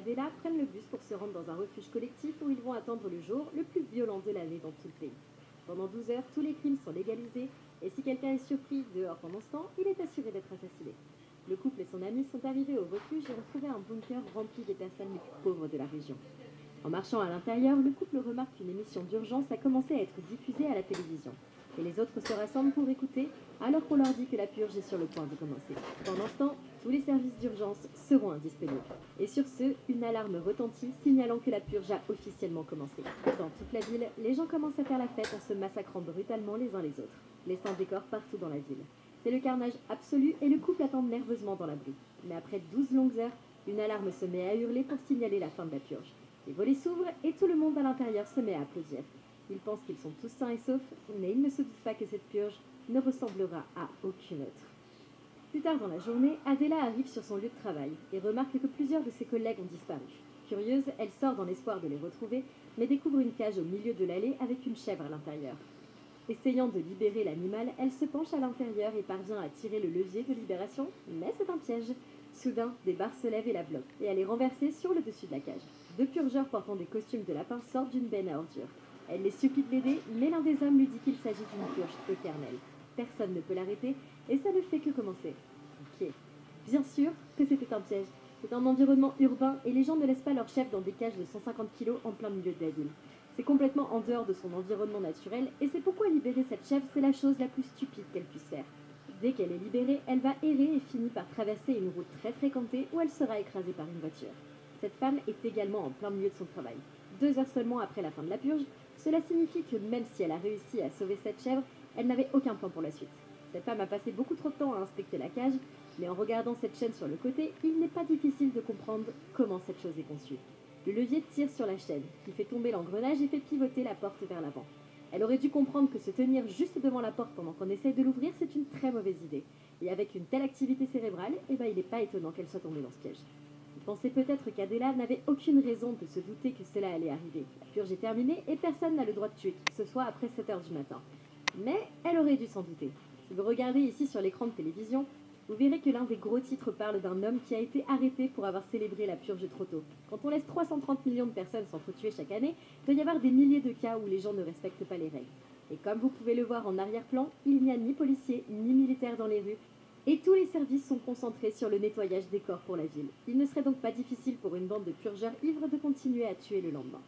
Adela prennent le bus pour se rendre dans un refuge collectif où ils vont attendre le jour le plus violent de l'année dans tout le pays. Pendant 12 heures, tous les crimes sont légalisés et si quelqu'un est surpris dehors pendant ce temps, il est assuré d'être assassiné. Le couple et son ami sont arrivés au refuge et ont trouvé un bunker rempli des personnes les plus pauvres de la région. En marchant à l'intérieur, le couple remarque qu'une émission d'urgence a commencé à être diffusée à la télévision. Et les autres se rassemblent pour écouter, alors qu'on leur dit que la purge est sur le point de commencer. Pendant ce temps, tous les services d'urgence seront indisponibles. Et sur ce, une alarme retentit, signalant que la purge a officiellement commencé. Dans toute la ville, les gens commencent à faire la fête en se massacrant brutalement les uns les autres, laissant des corps partout dans la ville. C'est le carnage absolu et le couple attend nerveusement dans la bruit. Mais après 12 longues heures, une alarme se met à hurler pour signaler la fin de la purge. Les volets s'ouvrent et tout le monde à l'intérieur se met à applaudir. Ils pensent qu'ils sont tous sains et saufs, mais ils ne se doutent pas que cette purge ne ressemblera à aucune autre. Plus tard dans la journée, Adela arrive sur son lieu de travail et remarque que plusieurs de ses collègues ont disparu. Curieuse, elle sort dans l'espoir de les retrouver, mais découvre une cage au milieu de l'allée avec une chèvre à l'intérieur. Essayant de libérer l'animal, elle se penche à l'intérieur et parvient à tirer le levier de libération, mais c'est un piège. Soudain, des barres se lèvent et la bloquent, et elle est renversée sur le dessus de la cage. Deux purgeurs portant des costumes de lapin sortent d'une benne à ordures. Elle les supplie de l'aider, mais l'un des hommes lui dit qu'il s'agit d'une purge éternelle. Personne ne peut l'arrêter, et ça ne fait que commencer. Ok. Bien sûr que c'était un piège. C'est un environnement urbain, et les gens ne laissent pas leur chef dans des cages de 150 kilos en plein milieu de la ville. C'est complètement en dehors de son environnement naturel, et c'est pourquoi libérer cette chèvre, c'est la chose la plus stupide qu'elle puisse faire. Dès qu'elle est libérée, elle va errer et finit par traverser une route très fréquentée où elle sera écrasée par une voiture. Cette femme est également en plein milieu de son travail. 2 heures seulement après la fin de la purge, cela signifie que même si elle a réussi à sauver cette chèvre, elle n'avait aucun plan pour la suite. Cette femme a passé beaucoup trop de temps à inspecter la cage, mais en regardant cette chaîne sur le côté, il n'est pas difficile de comprendre comment cette chose est conçue. Le levier tire sur la chaîne, qui fait tomber l'engrenage et fait pivoter la porte vers l'avant. Elle aurait dû comprendre que se tenir juste devant la porte pendant qu'on essaye de l'ouvrir, c'est une très mauvaise idée. Et avec une telle activité cérébrale, il n'est pas étonnant qu'elle soit tombée dans ce piège. Vous pensez peut-être qu'Adela n'avait aucune raison de se douter que cela allait arriver. La purge est terminée et personne n'a le droit de tuer qui que ce soit après 7 heures du matin. Mais elle aurait dû s'en douter. Si vous regardez ici sur l'écran de télévision, vous verrez que l'un des gros titres parle d'un homme qui a été arrêté pour avoir célébré la purge trop tôt. Quand on laisse 330 millions de personnes s'entretuer chaque année, il doit y avoir des milliers de cas où les gens ne respectent pas les règles. Et comme vous pouvez le voir en arrière-plan, il n'y a ni policiers ni militaires dans les rues, et tous les services sont concentrés sur le nettoyage des corps pour la ville. Il ne serait donc pas difficile pour une bande de purgeurs ivres de continuer à tuer le lendemain.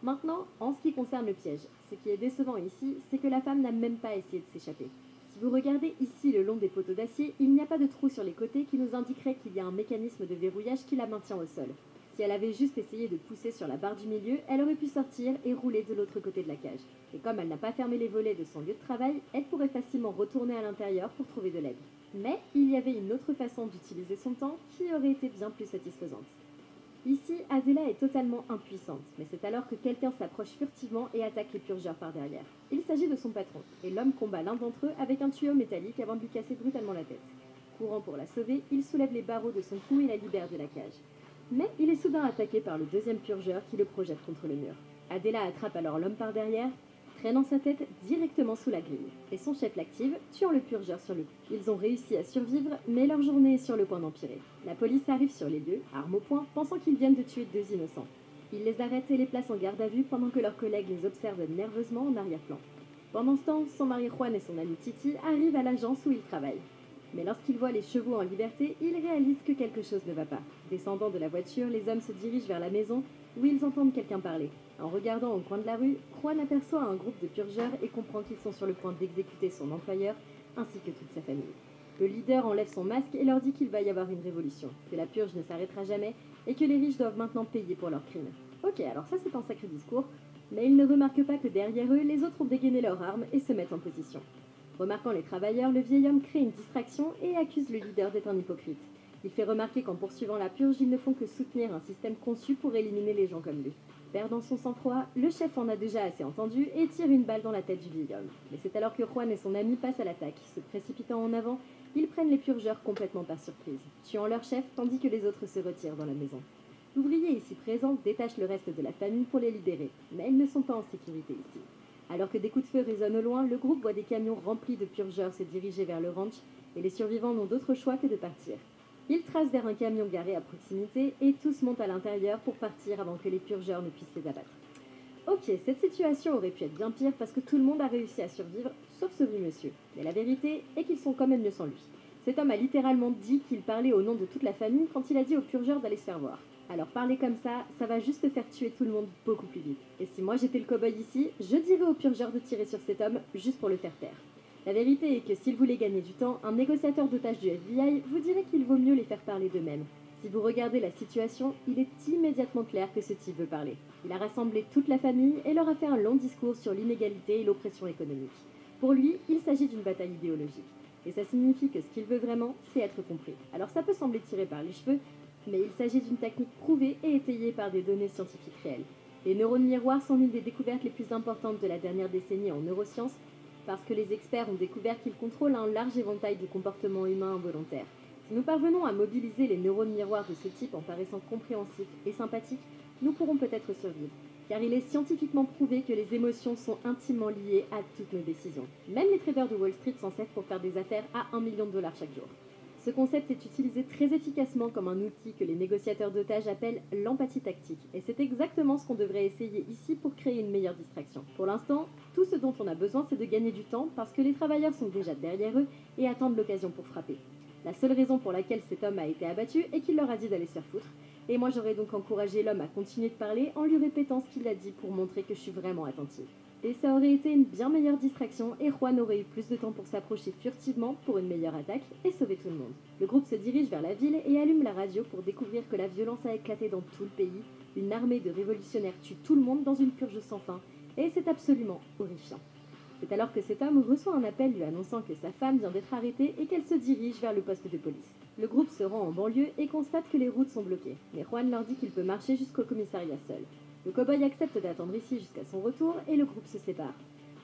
Maintenant, en ce qui concerne le piège, ce qui est décevant ici, c'est que la femme n'a même pas essayé de s'échapper. Si vous regardez ici le long des poteaux d'acier, il n'y a pas de trou sur les côtés qui nous indiquerait qu'il y a un mécanisme de verrouillage qui la maintient au sol. Si elle avait juste essayé de pousser sur la barre du milieu, elle aurait pu sortir et rouler de l'autre côté de la cage. Et comme elle n'a pas fermé les volets de son lieu de travail, elle pourrait facilement retourner à l'intérieur pour trouver de l'aide. Mais il y avait une autre façon d'utiliser son temps qui aurait été bien plus satisfaisante. Ici, Adela est totalement impuissante, mais c'est alors que quelqu'un s'approche furtivement et attaque les purgeurs par derrière. Il s'agit de son patron, et l'homme combat l'un d'entre eux avec un tuyau métallique avant de lui casser brutalement la tête. Courant pour la sauver, il soulève les barreaux de son cou et la libère de la cage. Mais il est soudain attaqué par le deuxième purgeur qui le projette contre le mur. Adela attrape alors l'homme par derrière, traînant sa tête directement sous la grille, et son chef l'active, tuant le purgeur sur le coup. Ils ont réussi à survivre, mais leur journée est sur le point d'empirer. La police arrive sur les lieux, arme au poing, pensant qu'ils viennent de tuer 2 innocents. Ils les arrêtent et les placent en garde à vue pendant que leurs collègues les observent nerveusement en arrière-plan. Pendant ce temps, son mari Juan et son ami Titi arrivent à l'agence où ils travaillent. Mais lorsqu'ils voient les chevaux en liberté, ils réalisent que quelque chose ne va pas. Descendant de la voiture, les hommes se dirigent vers la maison où ils entendent quelqu'un parler. En regardant au coin de la rue, Juan aperçoit un groupe de purgeurs et comprend qu'ils sont sur le point d'exécuter son employeur ainsi que toute sa famille. Le leader enlève son masque et leur dit qu'il va y avoir une révolution, que la purge ne s'arrêtera jamais et que les riches doivent maintenant payer pour leurs crimes. Ok, alors ça c'est un sacré discours, mais ils ne remarquent pas que derrière eux, les autres ont dégainé leurs armes et se mettent en position. Remarquant les travailleurs, le vieil homme crée une distraction et accuse le leader d'être un hypocrite. Il fait remarquer qu'en poursuivant la purge, ils ne font que soutenir un système conçu pour éliminer les gens comme lui. Perdant son sang-froid, le chef en a déjà assez entendu et tire une balle dans la tête du vieil homme. Mais c'est alors que Juan et son ami passent à l'attaque. Se précipitant en avant, ils prennent les purgeurs complètement par surprise, tuant leur chef tandis que les autres se retirent dans la maison. L'ouvrier ici présent détache le reste de la famille pour les libérer, mais ils ne sont pas en sécurité ici. Alors que des coups de feu résonnent au loin, le groupe voit des camions remplis de purgeurs se diriger vers le ranch et les survivants n'ont d'autre choix que de partir. Ils tracent vers un camion garé à proximité et tous montent à l'intérieur pour partir avant que les purgeurs ne puissent les abattre. Ok, cette situation aurait pu être bien pire parce que tout le monde a réussi à survivre, sauf ce vieux monsieur. Mais la vérité est qu'ils sont quand même mieux sans lui. Cet homme a littéralement dit qu'il parlait au nom de toute la famille quand il a dit aux purgeurs d'aller se faire voir. Alors parler comme ça va juste faire tuer tout le monde beaucoup plus vite. Et si moi j'étais le cow-boy ici, je dirais aux purgeurs de tirer sur cet homme juste pour le faire taire. La vérité est que s'il voulait gagner du temps, un négociateur d'otages du FBI vous dirait qu'il vaut mieux les faire parler d'eux-mêmes. Si vous regardez la situation, il est immédiatement clair que ce type veut parler. Il a rassemblé toute la famille et leur a fait un long discours sur l'inégalité et l'oppression économique. Pour lui, il s'agit d'une bataille idéologique. Et ça signifie que ce qu'il veut vraiment, c'est être compris. Alors ça peut sembler tiré par les cheveux, mais il s'agit d'une technique prouvée et étayée par des données scientifiques réelles. Les neurones miroirs sont l'une des découvertes les plus importantes de la dernière décennie en neurosciences, parce que les experts ont découvert qu'ils contrôlent un large éventail de comportements humains involontaires. Si nous parvenons à mobiliser les neurones miroirs de ce type en paraissant compréhensifs et sympathiques, nous pourrons peut-être survivre, car il est scientifiquement prouvé que les émotions sont intimement liées à toutes nos décisions. Même les traders de Wall Street s'en servent pour faire des affaires à 1 million de dollars chaque jour. Ce concept est utilisé très efficacement comme un outil que les négociateurs d'otages appellent l'empathie tactique, et c'est exactement ce qu'on devrait essayer ici pour créer une meilleure distraction. Pour l'instant, tout ce dont on a besoin, c'est de gagner du temps parce que les travailleurs sont déjà derrière eux et attendent l'occasion pour frapper. La seule raison pour laquelle cet homme a été abattu est qu'il leur a dit d'aller se faire foutre, et moi j'aurais donc encouragé l'homme à continuer de parler en lui répétant ce qu'il a dit pour montrer que je suis vraiment attentive. Et ça aurait été une bien meilleure distraction et Juan aurait eu plus de temps pour s'approcher furtivement pour une meilleure attaque et sauver tout le monde. Le groupe se dirige vers la ville et allume la radio pour découvrir que la violence a éclaté dans tout le pays. Une armée de révolutionnaires tue tout le monde dans une purge sans fin, et c'est absolument horrifiant. C'est alors que cet homme reçoit un appel lui annonçant que sa femme vient d'être arrêtée et qu'elle se dirige vers le poste de police. Le groupe se rend en banlieue et constate que les routes sont bloquées, mais Juan leur dit qu'il peut marcher jusqu'au commissariat seul. Le cow-boy accepte d'attendre ici jusqu'à son retour et le groupe se sépare.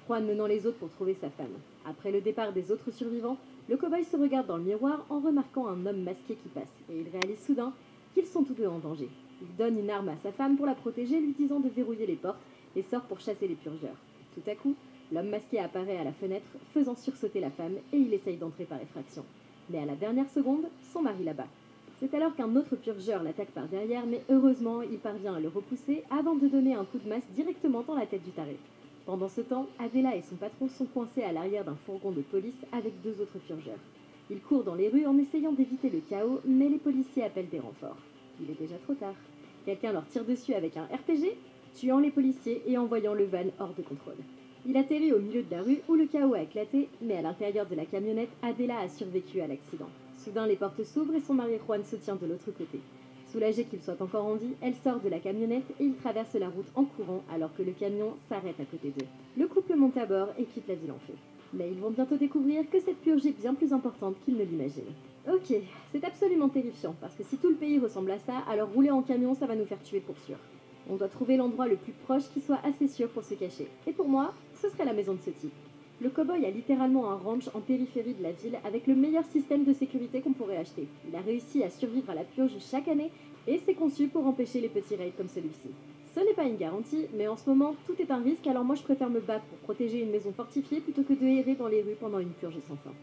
Juan menant les autres pour trouver sa femme. Après le départ des autres survivants, le cow-boy se regarde dans le miroir en remarquant un homme masqué qui passe, et il réalise soudain qu'ils sont tous deux en danger. Il donne une arme à sa femme pour la protéger, lui disant de verrouiller les portes, et sort pour chasser les purgeurs. Tout à coup, l'homme masqué apparaît à la fenêtre, faisant sursauter la femme, et il essaye d'entrer par effraction. Mais à la dernière seconde, son mari l'abat. C'est alors qu'un autre purgeur l'attaque par derrière, mais heureusement, il parvient à le repousser avant de donner un coup de masse directement dans la tête du taré. Pendant ce temps, Adela et son patron sont coincés à l'arrière d'un fourgon de police avec deux autres purgeurs. Ils courent dans les rues en essayant d'éviter le chaos, mais les policiers appellent des renforts. Il est déjà trop tard. Quelqu'un leur tire dessus avec un RPG, tuant les policiers et envoyant le van hors de contrôle. Il atterrit au milieu de la rue où le chaos a éclaté, mais à l'intérieur de la camionnette, Adela a survécu à l'accident. Soudain, les portes s'ouvrent et son mari Juan se tient de l'autre côté. Soulagée qu'il soit encore en vie, elle sort de la camionnette et ils traversent la route en courant alors que le camion s'arrête à côté d'eux. Le couple monte à bord et quitte la ville en feu. Mais ils vont bientôt découvrir que cette purge est bien plus importante qu'ils ne l'imaginent. Ok, c'est absolument terrifiant, parce que si tout le pays ressemble à ça, alors rouler en camion, ça va nous faire tuer pour sûr. On doit trouver l'endroit le plus proche qui soit assez sûr pour se cacher. Et pour moi, ce serait la maison de ce type. Le cow-boy a littéralement un ranch en périphérie de la ville avec le meilleur système de sécurité qu'on pourrait acheter. Il a réussi à survivre à la purge chaque année et c'est conçu pour empêcher les petits raids comme celui-ci. Ce n'est pas une garantie, mais en ce moment, tout est un risque, alors moi je préfère me battre pour protéger une maison fortifiée plutôt que de errer dans les rues pendant une purge sans fin.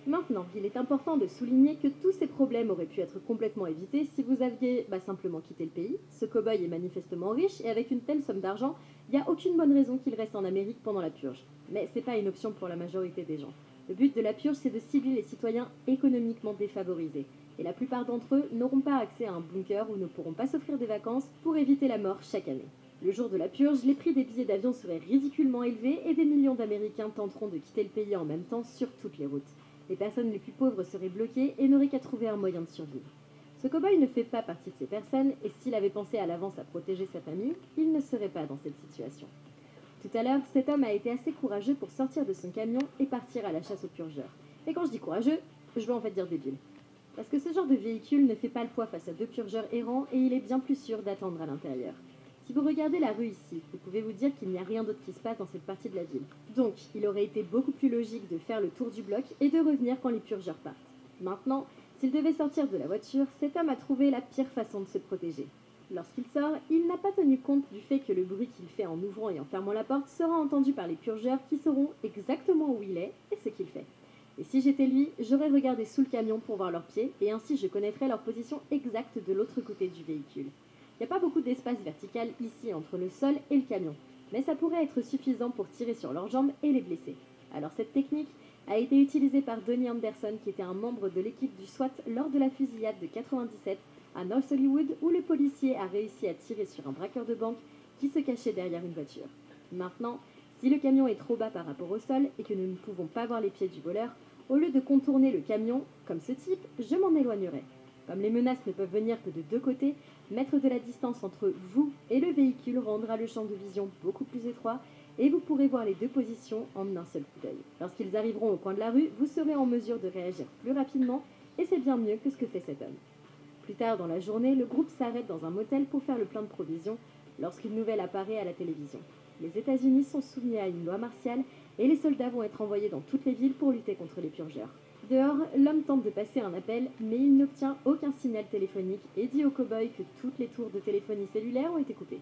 Maintenant, il est important de souligner que tous ces problèmes auraient pu être complètement évités si vous aviez simplement quitté le pays. Ce cow-boy est manifestement riche et avec une telle somme d'argent, il n'y a aucune bonne raison qu'il reste en Amérique pendant la purge. Mais c'est pas une option pour la majorité des gens. Le but de la purge, c'est de cibler les citoyens économiquement défavorisés. Et la plupart d'entre eux n'auront pas accès à un bunker ou ne pourront pas s'offrir des vacances pour éviter la mort chaque année. Le jour de la purge, les prix des billets d'avion seraient ridiculement élevés et des millions d'Américains tenteront de quitter le pays en même temps sur toutes les routes. Les personnes les plus pauvres seraient bloquées et n'auraient qu'à trouver un moyen de survivre. Ce cow-boy ne fait pas partie de ces personnes et s'il avait pensé à l'avance à protéger sa famille, il ne serait pas dans cette situation. Tout à l'heure, cet homme a été assez courageux pour sortir de son camion et partir à la chasse aux purgeurs. Et quand je dis courageux, je veux en fait dire débile. Parce que ce genre de véhicule ne fait pas le poids face à deux purgeurs errants et il est bien plus sûr d'attendre à l'intérieur. Si vous regardez la rue ici, vous pouvez vous dire qu'il n'y a rien d'autre qui se passe dans cette partie de la ville. Donc, il aurait été beaucoup plus logique de faire le tour du bloc et de revenir quand les purgeurs partent. Maintenant, s'il devait sortir de la voiture, cet homme a trouvé la pire façon de se protéger. Lorsqu'il sort, il n'a pas tenu compte du fait que le bruit qu'il fait en ouvrant et en fermant la porte sera entendu par les purgeurs qui sauront exactement où il est et ce qu'il fait. Et si j'étais lui, j'aurais regardé sous le camion pour voir leurs pieds, et ainsi je connaîtrais leur position exacte de l'autre côté du véhicule. Il n'y a pas beaucoup d'espace vertical ici entre le sol et le camion, mais ça pourrait être suffisant pour tirer sur leurs jambes et les blesser. Alors cette technique a été utilisée par Donnie Anderson, qui était un membre de l'équipe du SWAT lors de la fusillade de 97 à North Hollywood, où le policier a réussi à tirer sur un braqueur de banque qui se cachait derrière une voiture. Maintenant, si le camion est trop bas par rapport au sol et que nous ne pouvons pas voir les pieds du voleur, au lieu de contourner le camion, comme ce type, je m'en éloignerai. Comme les menaces ne peuvent venir que de deux côtés, mettre de la distance entre vous et le véhicule rendra le champ de vision beaucoup plus étroit et vous pourrez voir les deux positions en un seul coup d'œil. Lorsqu'ils arriveront au coin de la rue, vous serez en mesure de réagir plus rapidement et c'est bien mieux que ce que fait cet homme. Plus tard dans la journée, le groupe s'arrête dans un motel pour faire le plein de provisions lorsqu'une nouvelle apparaît à la télévision. Les États-Unis sont soumis à une loi martiale et les soldats vont être envoyés dans toutes les villes pour lutter contre les purgeurs. Dehors, l'homme tente de passer un appel, mais il n'obtient aucun signal téléphonique et dit au cow-boy que toutes les tours de téléphonie cellulaire ont été coupées.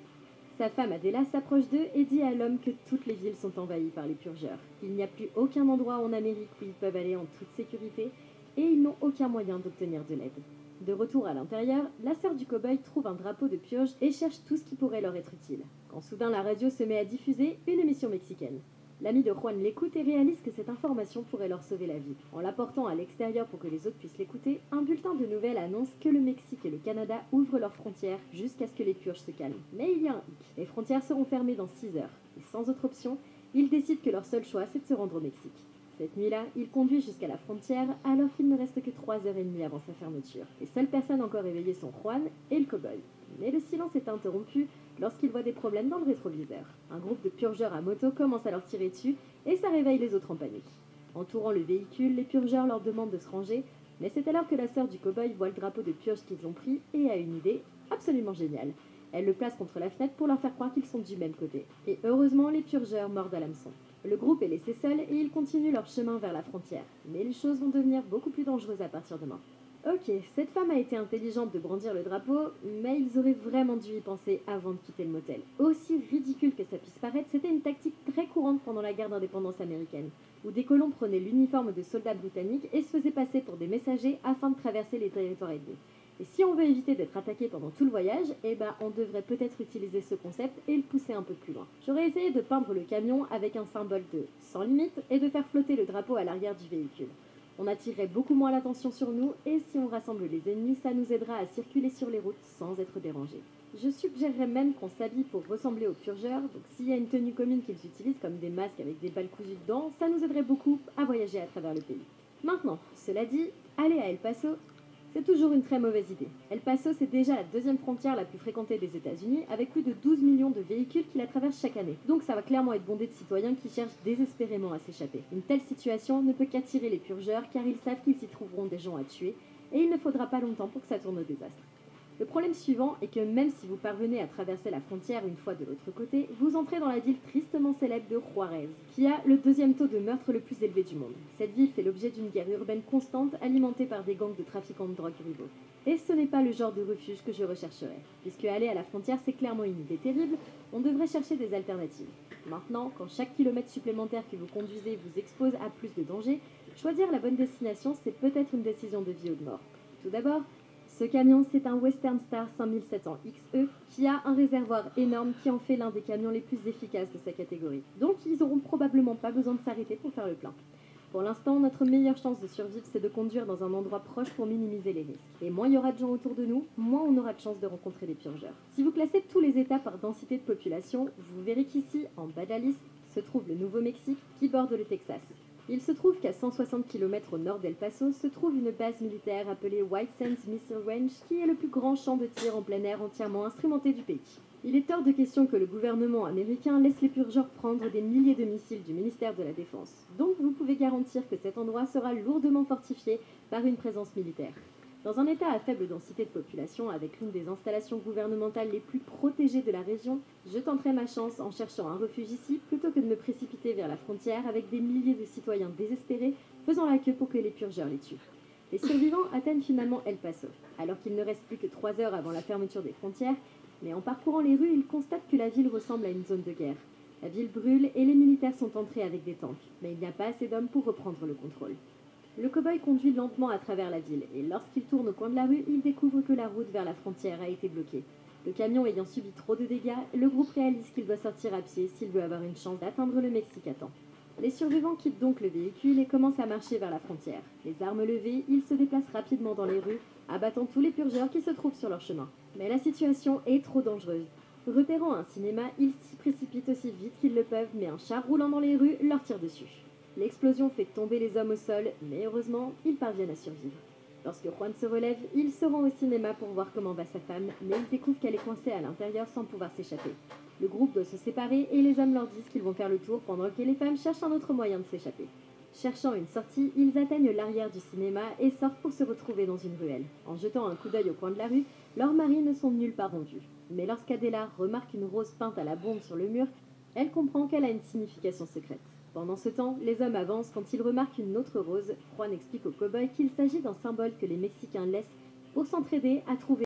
Sa femme Adela s'approche d'eux et dit à l'homme que toutes les villes sont envahies par les purgeurs. Il n'y a plus aucun endroit en Amérique où ils peuvent aller en toute sécurité et ils n'ont aucun moyen d'obtenir de l'aide. De retour à l'intérieur, la sœur du cow-boy trouve un drapeau de purge et cherche tout ce qui pourrait leur être utile. Quand soudain la radio se met à diffuser une émission mexicaine. L'ami de Juan l'écoute et réalise que cette information pourrait leur sauver la vie. En l'apportant à l'extérieur pour que les autres puissent l'écouter, un bulletin de nouvelles annonce que le Mexique et le Canada ouvrent leurs frontières jusqu'à ce que les purges se calment. Mais il y a un hic. Les frontières seront fermées dans 6 heures. Et sans autre option, ils décident que leur seul choix c'est de se rendre au Mexique. Cette nuit-là, il conduit jusqu'à la frontière alors qu'il ne reste que 3h30 avant sa fermeture. Les seules personnes encore éveillées sont Juan et le cow-boy. Mais le silence est interrompu lorsqu'il voit des problèmes dans le rétroviseur. Un groupe de purgeurs à moto commence à leur tirer dessus et ça réveille les autres en panique. Entourant le véhicule, les purgeurs leur demandent de se ranger, mais c'est alors que la sœur du cow-boy voit le drapeau de purge qu'ils ont pris et a une idée absolument géniale. Elle le place contre la fenêtre pour leur faire croire qu'ils sont du même côté. Et heureusement, les purgeurs mordent à l'hameçon. Le groupe est laissé seul et ils continuent leur chemin vers la frontière. Mais les choses vont devenir beaucoup plus dangereuses à partir de maintenant. Ok, cette femme a été intelligente de brandir le drapeau, mais ils auraient vraiment dû y penser avant de quitter le motel. Aussi ridicule que ça puisse paraître, c'était une tactique très courante pendant la guerre d'indépendance américaine, où des colons prenaient l'uniforme de soldats britanniques et se faisaient passer pour des messagers afin de traverser les territoires ennemis. Et si on veut éviter d'être attaqué pendant tout le voyage, on devrait peut-être utiliser ce concept et le pousser un peu plus loin. J'aurais essayé de peindre le camion avec un symbole de sans limite et de faire flotter le drapeau à l'arrière du véhicule. On attirerait beaucoup moins l'attention sur nous et si on rassemble les ennemis, ça nous aidera à circuler sur les routes sans être dérangés. Je suggérerais même qu'on s'habille pour ressembler aux purgeurs, donc s'il y a une tenue commune qu'ils utilisent comme des masques avec des balles cousues dedans, ça nous aiderait beaucoup à voyager à travers le pays. Maintenant, cela dit, aller à El Paso, c'est toujours une très mauvaise idée. El Paso, c'est déjà la deuxième frontière la plus fréquentée des États-Unis, avec plus de 12 millions de véhicules qui la traversent chaque année. Donc ça va clairement être bondé de citoyens qui cherchent désespérément à s'échapper. Une telle situation ne peut qu'attirer les purgeurs, car ils savent qu'ils y trouveront des gens à tuer, et il ne faudra pas longtemps pour que ça tourne au désastre. Le problème suivant est que même si vous parvenez à traverser la frontière une fois de l'autre côté, vous entrez dans la ville tristement célèbre de Juárez, qui a le deuxième taux de meurtre le plus élevé du monde. Cette ville fait l'objet d'une guerre urbaine constante alimentée par des gangs de trafiquants de drogue rivaux. Et ce n'est pas le genre de refuge que je rechercherais. Puisque aller à la frontière c'est clairement une idée terrible, on devrait chercher des alternatives. Maintenant, quand chaque kilomètre supplémentaire que vous conduisez vous expose à plus de dangers, choisir la bonne destination c'est peut-être une décision de vie ou de mort. Tout d'abord, ce camion, c'est un Western Star 5700 XE qui a un réservoir énorme qui en fait l'un des camions les plus efficaces de sa catégorie. Donc, ils n'auront probablement pas besoin de s'arrêter pour faire le plein. Pour l'instant, notre meilleure chance de survivre, c'est de conduire dans un endroit proche pour minimiser les risques. Et moins il y aura de gens autour de nous, moins on aura de chance de rencontrer des purgeurs. Si vous classez tous les États par densité de population, vous verrez qu'ici, en bas de la liste, se trouve le Nouveau-Mexique qui borde le Texas. Il se trouve qu'à 160 km au nord d'El Paso se trouve une base militaire appelée White Sands Missile Range qui est le plus grand champ de tir en plein air entièrement instrumenté du pays. Il est hors de question que le gouvernement américain laisse les purgeurs prendre des milliers de missiles du ministère de la Défense. Donc vous pouvez garantir que cet endroit sera lourdement fortifié par une présence militaire. Dans un état à faible densité de population, avec l'une des installations gouvernementales les plus protégées de la région, je tenterai ma chance en cherchant un refuge ici plutôt que de me précipiter vers la frontière avec des milliers de citoyens désespérés faisant la queue pour que les purgeurs les tuent. Les survivants atteignent finalement El Paso, alors qu'il ne reste plus que 3 heures avant la fermeture des frontières, mais en parcourant les rues, ils constatent que la ville ressemble à une zone de guerre. La ville brûle et les militaires sont entrés avec des tanks, mais il n'y a pas assez d'hommes pour reprendre le contrôle. Le cow-boy conduit lentement à travers la ville et lorsqu'il tourne au coin de la rue, il découvre que la route vers la frontière a été bloquée. Le camion ayant subi trop de dégâts, le groupe réalise qu'il doit sortir à pied s'il veut avoir une chance d'atteindre le Mexique à temps. Les survivants quittent donc le véhicule et commencent à marcher vers la frontière. Les armes levées, ils se déplacent rapidement dans les rues, abattant tous les purgeurs qui se trouvent sur leur chemin. Mais la situation est trop dangereuse. Repérant un cinéma, ils s'y précipitent aussi vite qu'ils le peuvent, mais un char roulant dans les rues leur tire dessus. L'explosion fait tomber les hommes au sol, mais heureusement, ils parviennent à survivre. Lorsque Juan se relève, il se rend au cinéma pour voir comment va sa femme, mais il découvre qu'elle est coincée à l'intérieur sans pouvoir s'échapper. Le groupe doit se séparer et les hommes leur disent qu'ils vont faire le tour pendant que les femmes cherchent un autre moyen de s'échapper. Cherchant une sortie, ils atteignent l'arrière du cinéma et sortent pour se retrouver dans une ruelle. En jetant un coup d'œil au coin de la rue, leurs maris ne sont nulle part rendus. Mais lorsqu'Adela remarque une rose peinte à la bombe sur le mur, elle comprend qu'elle a une signification secrète. Pendant ce temps, les hommes avancent quand ils remarquent une autre rose. Juan explique au cow-boy qu'il s'agit d'un symbole que les Mexicains laissent pour s'entraider à trouver